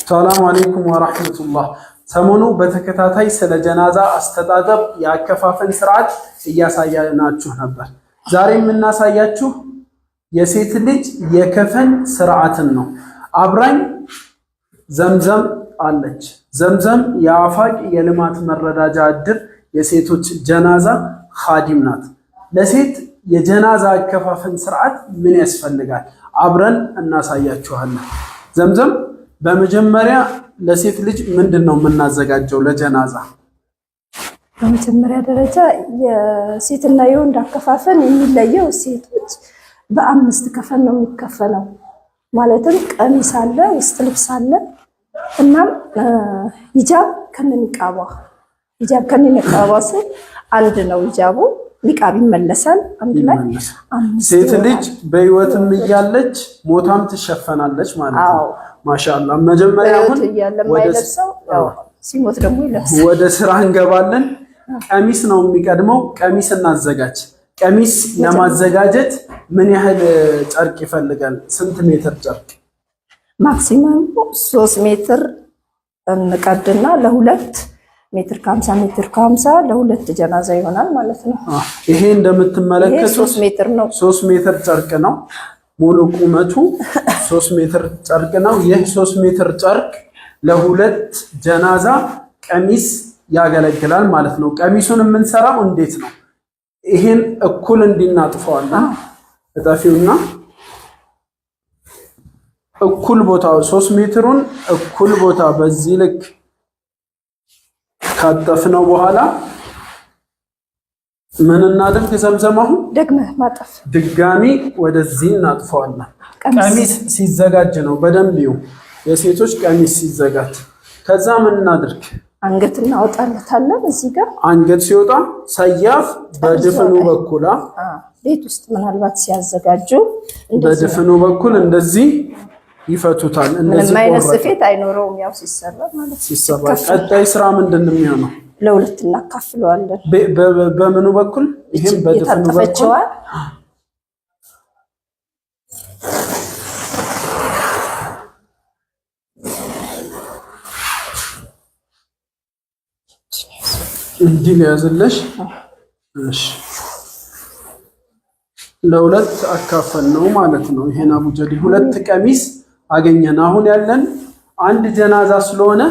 ሰላም አለይኩም ወራህመቱላህ። ሰሞኑ በተከታታይ ስለ ጀናዛ አስተጣጠብ የአከፋፈን ስርዓት እያሳያናችሁ ነበር። ዛሬ የምናሳያችሁ የሴት ልጅ የከፈን ስርዓትን ነው። አብራኝ ዘምዘም አለች። ዘምዘም የአፋቅ የልማት መረዳጃ እድር የሴቶች ጀናዛ ኻዲም ናት። ለሴት የጀናዛ አከፋፈን ስርዓት ምን ያስፈልጋል? አብረን እናሳያችኋለን። ዘምዘም በመጀመሪያ ለሴት ልጅ ምንድነው የምናዘጋጀው ለጀናዛ? በመጀመሪያ ደረጃ የሴትና የወንድ አከፋፈን የሚለየው ሴቶች በአምስት ከፈን ነው የሚከፈነው። ማለትም ቀሚስ አለ፣ ውስጥ ልብስ አለ እና ሂጃብ ከነኒቃባ ሲል አንድ ነው ሂጃቡ። ኒቃብ ይመለሳል አንድ ላይ። ሴት ልጅ በህይወትም እያለች ሞታም ትሸፈናለች ማለት ነው። ማሻአላህ። መጀመሪያ አሁን ሲሞት ደግሞ ይለብሳል። ወደ ስራ እንገባለን። ቀሚስ ነው የሚቀድመው። ቀሚስ እናዘጋጅ። ቀሚስ ለማዘጋጀት ምን ያህል ጨርቅ ይፈልጋል? ስንት ሜትር ጨርቅ? ማክሲመም 3 ሜትር እንቀድና ለሁለት ሜትር ከ50 ሜትር ከ50 ለሁለት ጀናዛ ይሆናል ማለት ነው። ይሄ እንደምትመለከቱት 3 ሜትር ነው። 3 ሜትር ጨርቅ ነው። ሙሉ ቁመቱ 3 ሜትር ጨርቅ ነው። ይህ 3 ሜትር ጨርቅ ለሁለት ጀናዛ ቀሚስ ያገለግላል ማለት ነው። ቀሚሱን የምንሰራው እንዴት ነው? ይሄን እኩል እንዲናጥፈዋለን። እጠፊውና እኩል ቦታ 3 ሜትሩን እኩል ቦታ በዚህ ልክ ካጠፍነው በኋላ ምን እናድርግ? ዘምዘም አሁን ደግመህ ማጠፍ ድጋሚ ወደዚህ እናጥፈዋለን። ቀሚስ ሲዘጋጅ ነው በደንብ ይው የሴቶች ቀሚስ ሲዘጋጅ። ከዛ ምን እናድርግ? አንገት እናወጣለታለን። እዚህ ጋር አንገት ሲወጣ ሰያፍ በድፍኑ በኩል ቤት ውስጥ ምናልባት ሲያዘጋጁ በድፍኑ በኩል እንደዚህ ይፈቱታል። እንደዚህ አይነት ስፌት አይኖረውም። ያው ሲሰራ ማለት ሲሰራ ቀጣይ ስራ ምንድነው የሚሆነው? ለሁለት እናካፍለዋለን። በምኑ በኩል? ይሄም በድፍኑ በኩል እንዲህ ያዝልሽ። እሺ ለሁለት አካፈል ነው ማለት ነው። ይሄን አቡጀዲ ሁለት ቀሚስ አገኘን። አሁን ያለን አንድ ጀናዛ ስለሆነ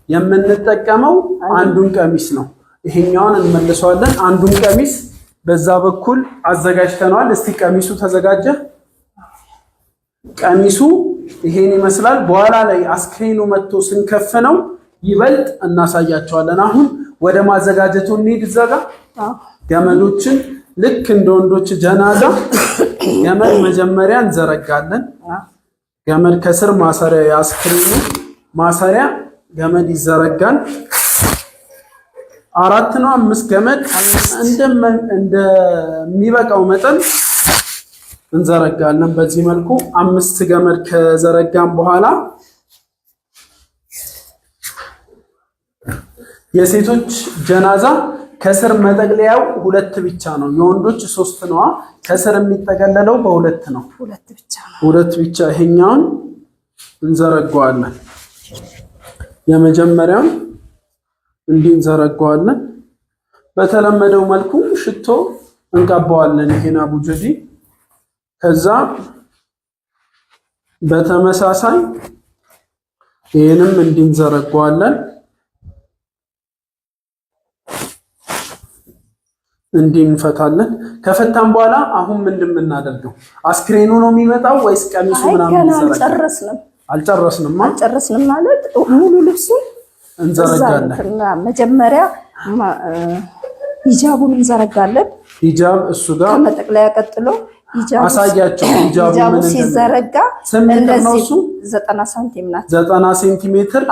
የምንጠቀመው አንዱን ቀሚስ ነው። ይሄኛውን እንመልሰዋለን። አንዱን ቀሚስ በዛ በኩል አዘጋጅተናል። እስቲ ቀሚሱ ተዘጋጀ። ቀሚሱ ይሄን ይመስላል። በኋላ ላይ አስክሬኑ መጥቶ ስንከፍነው ይበልጥ እናሳያቸዋለን። አሁን ወደ ማዘጋጀቱ እንሂድ። ዘጋ ገመዶችን ልክ እንደ ወንዶች ጀናዛ ገመድ መጀመሪያ እንዘረጋለን። ገመድ ከስር ማሰሪያ የአስክሬኑ ማሰሪያ ገመድ ይዘረጋል። 4 ነው 5 ገመድ እንደሚበቃው መጠን እንዘረጋለን። በዚህ መልኩ 5 ገመድ ከዘረጋን በኋላ የሴቶች ጀናዛ ከስር መጠቅለያው 2 ብቻ ነው። የወንዶች 3 ነው። ከስር የሚጠቀለለው በ2 ነው። 2 ብቻ። ይሄኛውን እንዘረጋዋለን። የመጀመሪያውን እንዲህ እንዘረጋዋለን። በተለመደው መልኩ ሽቶ እንቀባዋለን። ይሄን አቡጀዲ። ከዛ በተመሳሳይ ይሄንም እንዲህ እንዘረጋዋለን። እንዲህ እንፈታለን። ከፈታን በኋላ አሁን ምንድን የምናደርገው? አስክሬኑ ነው የሚመጣው ወይስ ቀሚሱ ምናምን ይዘረጋል? አልጨረስንም ማለት ሙሉ ልብሱን እንዘረጋለን። መጀመሪያ ሂጃቡን እንዘረጋለን። ሂጃብ እሱ ጋር ከመጠቅለያ ቀጥሎ አሳያቸው። ሂጃቡ ምን ሲዘረጋ እንደዚህ 90 ሳንቲም ናት። 90 ሴንቲሜትር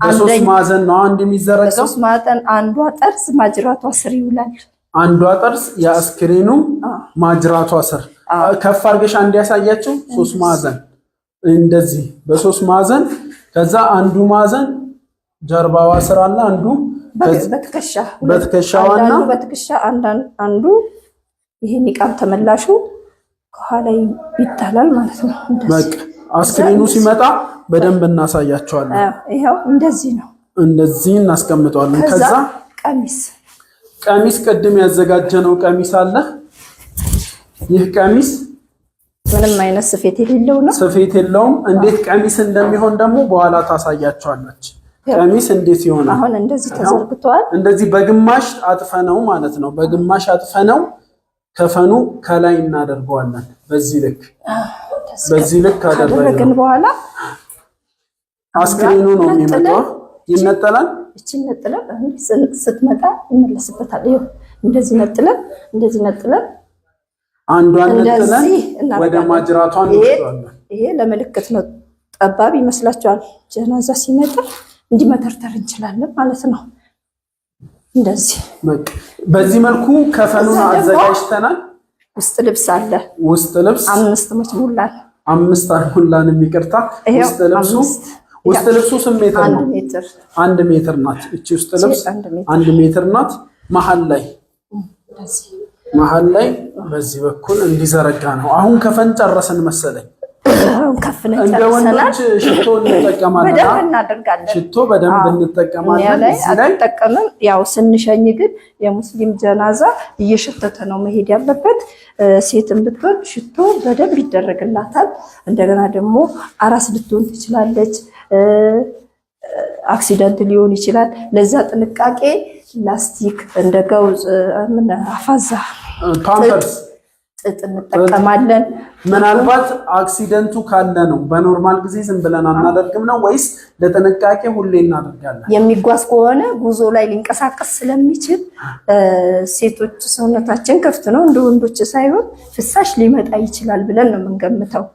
በ3 ማዕዘን ነው አንድ የሚዘረጋው። 3 ማዕዘን አንዷ ጠርዝ ማጅራቷ ስር ይውላል። አንዷ ጠርዝ የአስክሬኑ ማጅራቷ ስር ከፍ አድርገሽ አንድ ያሳያቸው። 3 ማዕዘን እንደዚህ በ3 ማዕዘን። ከዛ አንዱ ማዕዘን ጀርባዋ ስር አለ። አንዱ በትከሻዋና በትከሻ አንዱ ይሄ ኒቃብ ተመላሹ ከኋላ ይታላል ማለት ነው። በቃ አስክሬኑ ሲመጣ በደንብ እናሳያቸዋለን። ይሄው እንደዚህ ነው። እንደዚህ እናስቀምጠዋለን። ከዛ ቀሚስ ቅድም ያዘጋጀነው ቀሚስ አለ። ይህ ቀሚስ ምንም አይነት ስፌት የሌለው ነው። ስፌት የለውም። እንዴት ቀሚስ እንደሚሆን ደግሞ በኋላ ታሳያቸዋለች። ቀሚስ እንዴት ይሆናል? አሁን እንደዚህ ተዘርግቷል። እንደዚህ በግማሽ አጥፈነው ማለት ነው። በግማሽ አጥፈነው ከፈኑ ከላይ እናደርገዋለን። በዚህ ልክ አደረግን በኋላ አስክሬኑ ነው የሚመጣው። ይነጠላል። እቺ ነጥለን ስትመጣ ይመለስበታል። ይሄ እንደዚህ ነጥለን አንዷን ነጥለን ወደ ማጅራቷን እንወስዳለን። ይሄ ለምልክት ነው። ጠባብ ይመስላችኋል? ጀናዛ ሲመጣ እንዲመተርተር እንችላለን ማለት ነው። እንደዚህ በዚህ መልኩ ከፈኑን አዘጋጅተናል። ውስጥ ልብስ አለ። ውስጥ ልብስ 5 ሙላን 5 አልሙላን የሚቀርታ ውስጥ ልብሱ 1 ሜትር ነው። 1 ሜትር ናት። እቺ ውስጥ ልብስ 1 ሜትር ናት። መሀል ላይ በዚህ በኩል እንዲዘረጋ ነው። አሁን ከፈን ጨረስን መሰለኝ። እንደ ወንዶች ሽቶ እንጠቀማለን። በደንብ እናደርጋለን። ሽቶ በደንብ እንጠቀማለን። እዚህ ላይ አጠቀምን። ያው ስንሸኝ ግን የሙስሊም ጀናዛ እየሸተተ ነው መሄድ ያለበት። ሴትን ብትሆን ሽቶ በደንብ ይደረግላታል። እንደገና ደግሞ አራስ ልትሆን ትችላለች። አክሲደንት ሊሆን ይችላል። ለዛ ጥንቃቄ ላስቲክ እንደ ገውዝ አፋዛ ፓምፐርስ ጥጥ እንጠቀማለን። ምናልባት አክሲደንቱ ካለ ነው። በኖርማል ጊዜ ዝም ብለን አናደርግም ነው ወይስ ለጥንቃቄ ሁሌ እናደርጋለን? የሚጓዝ ከሆነ ጉዞ ላይ ሊንቀሳቀስ ስለሚችል ሴቶች ሰውነታችን ክፍት ነው፣ እንደ ወንዶች ሳይሆን ፍሳሽ ሊመጣ ይችላል ብለን ነው የምንገምተው።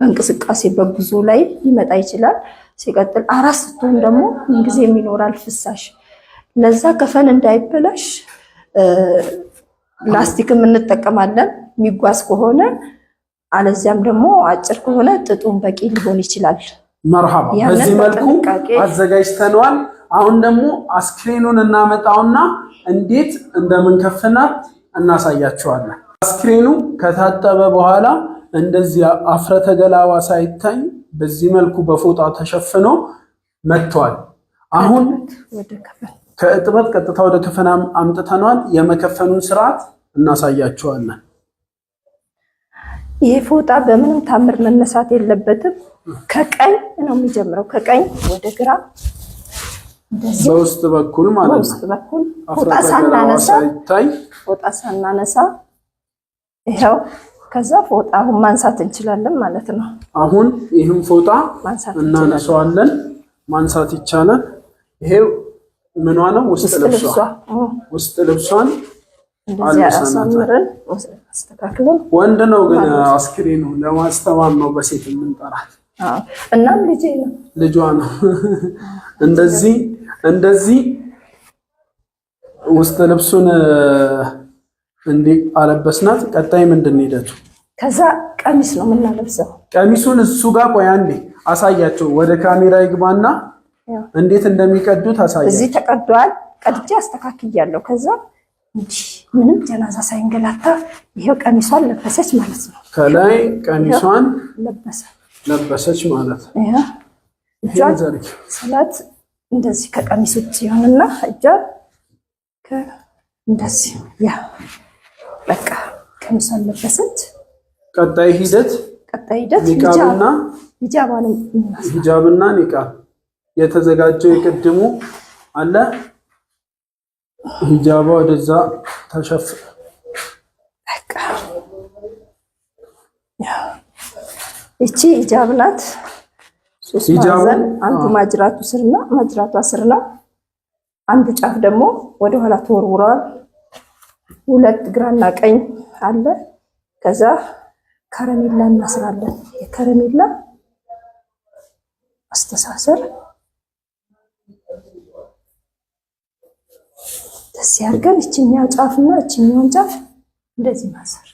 በእንቅስቃሴ በጉዞ ላይ ሊመጣ ይችላል። ሲቀጥል አራስ ስትሆን ደግሞ ምንጊዜም ይኖራል ፍሳሽ። ለዛ ከፈን እንዳይበላሽ ላስቲክም እንጠቀማለን የሚጓዝ ከሆነ። አለዚያም ደግሞ አጭር ከሆነ ጥጡን በቂ ሊሆን ይችላል። መርሃባ። በዚህ መልኩ አዘጋጅተነዋል። አሁን ደግሞ አስክሬኑን እናመጣውና እንዴት እንደምንከፍናት እናሳያቸዋለን። አስክሬኑ ከታጠበ በኋላ እንደዚህ አፍረተ ገላዋ ሳይታይ በዚህ መልኩ በፎጣ ተሸፍኖ መጥቷል። አሁን ከእጥበት ቀጥታ ወደ ከፈና አምጥተናል። የመከፈኑን ስርዓት እናሳያቸዋለን። ይሄ ፎጣ በምንም ታምር መነሳት የለበትም። ከቀኝ ነው የሚጀምረው፣ ከቀኝ ወደ ግራ በውስጥ በኩል ማለት ነው። በውስጥ በኩል ፎጣ ሳናነሳ ይሄው ከዛ ፎጣውን ማንሳት እንችላለን ማለት ነው። አሁን ይህም ፎጣ እናነሳዋለን። ማንሳት ይቻላል። ይሄው ምኗ ነው? ውስጥ ልብሷን አሳምረን አስተካክለን። ወንድ ነው ግን አስክሬኑ ለማስተማር ነው በሴት የምንጠራት። እናም ልጇ ነው። እንደዚህ ውስጥ ልብሱን እንዲህ አለበስናት። ቀጣይ ምንድን ነው ሂደቱ? ከዛ ቀሚስ ነው የምናለብሰው። ቀሚሱን እሱ ጋር ቆይ አንዴ አሳያቸው። ወደ ካሜራ ይግባና እንዴት እንደሚቀዱት አሳያቸው። እዚህ ተቀዷል። ቀድጄ አስተካክያለሁ። ከዛ ምንም ጀናዛ ሳይንገላታ ይሄው ቀሚሷን ለበሰች ማለት ነው። ከላይ ቀሚሷን ለበሰች ማለት ነው። እጇን ሰላት እንደዚህ ከቀሚስ ውጭ ይሆንና እጇን እንደዚህ በቃ ቀሚሷን ለበሰች። ቀጣይ ሂደት ሂጃብና ኒቃብ የተዘጋጀው የቅድሙ አለ። ሂጃባ ወደዛ ተሸፍ እቺ ሂጃብ ናት። ሂጃቡን አንዱ ማጅራቱ ስርና ማጅራቷ ስርና አንዱ ጫፍ ደግሞ ወደ ኋላ ተወርውሯል። 2 ግራና ቀኝ አለ። ከዛ ከረሜላ እናስራለን። የከረሜላ አስተሳሰር ደስ ያርገን። እቺኛው ጫፍና እቺኛውን ጫፍ እንደዚህ ማሰር።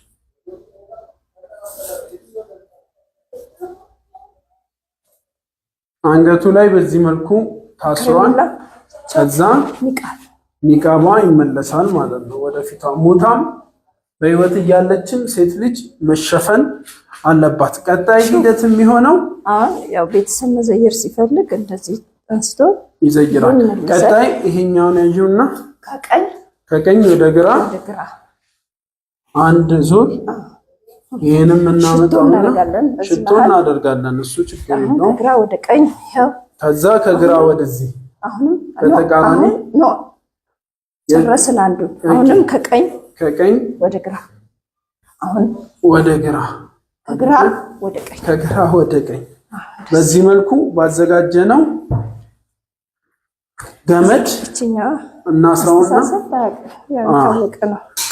አንገቱ ላይ በዚህ መልኩ ታስሯል። ከዛ ኒቃቧ ይመለሳል ማለት ነው ወደፊቷ። ሙታም በህይወት እያለችም ሴት ልጅ መሸፈን አለባት። ቀጣይ ሂደት የሚሆነው ያው ቤተሰብ መዘየር ሲፈልግ እንደዚህ አንስቶ ይዘይራል። ቀጣይ ይሄኛውን ያዩና ከቀኝ ወደ ግራ አንድ ዙር ይሄንም እናመጣውና ሽቶ እናደርጋለን። እሱ ችግር የለውም። ከግራ ወደ ቀኝ ያው ከዛ ከግራ ወደዚህ በተቃራኒ ጨረስን። አንዱ አሁንም ከቀኝ ወደ ግራ አሁን ወደ ግራ ከግራ ወደ ቀኝ በዚህ መልኩ ባዘጋጀነው ገመድ እናስረውና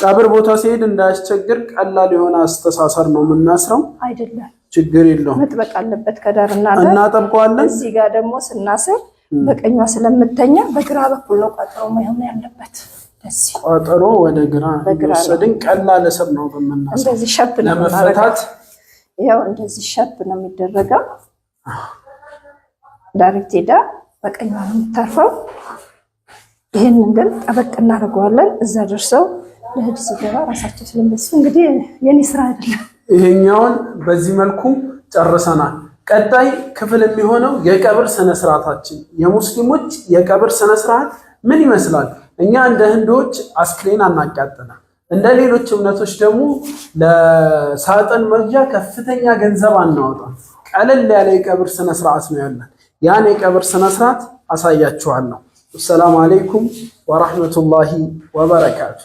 ቀብር ቦታ ሲሄድ እንዳያስቸግር ቀላል የሆነ አስተሳሰር ነው የምናስረው። አይደለም ችግር የለውም። መጥበቅ አለበት ከዳርና እናጠብቀዋለን። እዚህ ጋር ደግሞ ስናስር በቀኟ ስለምተኛ በግራ በኩል ነው ቀጠሮ መሆን ያለበት። ቀጠሮ ወደ ግራ ወሰድን። ቀላል እስር ነው በመናስ እንደዚህ ሸፕ ነው ለመፈታት። ያው እንደዚህ ሸፕ ነው የሚደረገው። ዳይሬክት ሄዳ በቀኟ ነው የምታርፈው። ይሄንን ግን ጠበቅ እናደርገዋለን። እዛ ደርሰው ለህድ ሲገባ ራሳቸው ስለሚስፉ እንግዲህ የኔ ስራ አይደለም። ይሄኛውን በዚህ መልኩ ጨርሰናል። ቀጣይ ክፍል የሚሆነው የቀብር ስነ ስርዓታችን፣ የሙስሊሞች የቀብር ስነ ስርዓት ምን ይመስላል? እኛ እንደ ህንዶች አስክሬን አናቃጥልም። እንደ ሌሎች እምነቶች ደግሞ ለሳጥን መግዣ ከፍተኛ ገንዘብ አናወጣም። ቀለል ያለ የቀብር ስነ ስርዓት ነው ያለን። ያን የቀብር ስነ ስርዓት አሳያችኋለሁ። ሰላም አለይኩም ወራህመቱላሂ ወበረካቱ።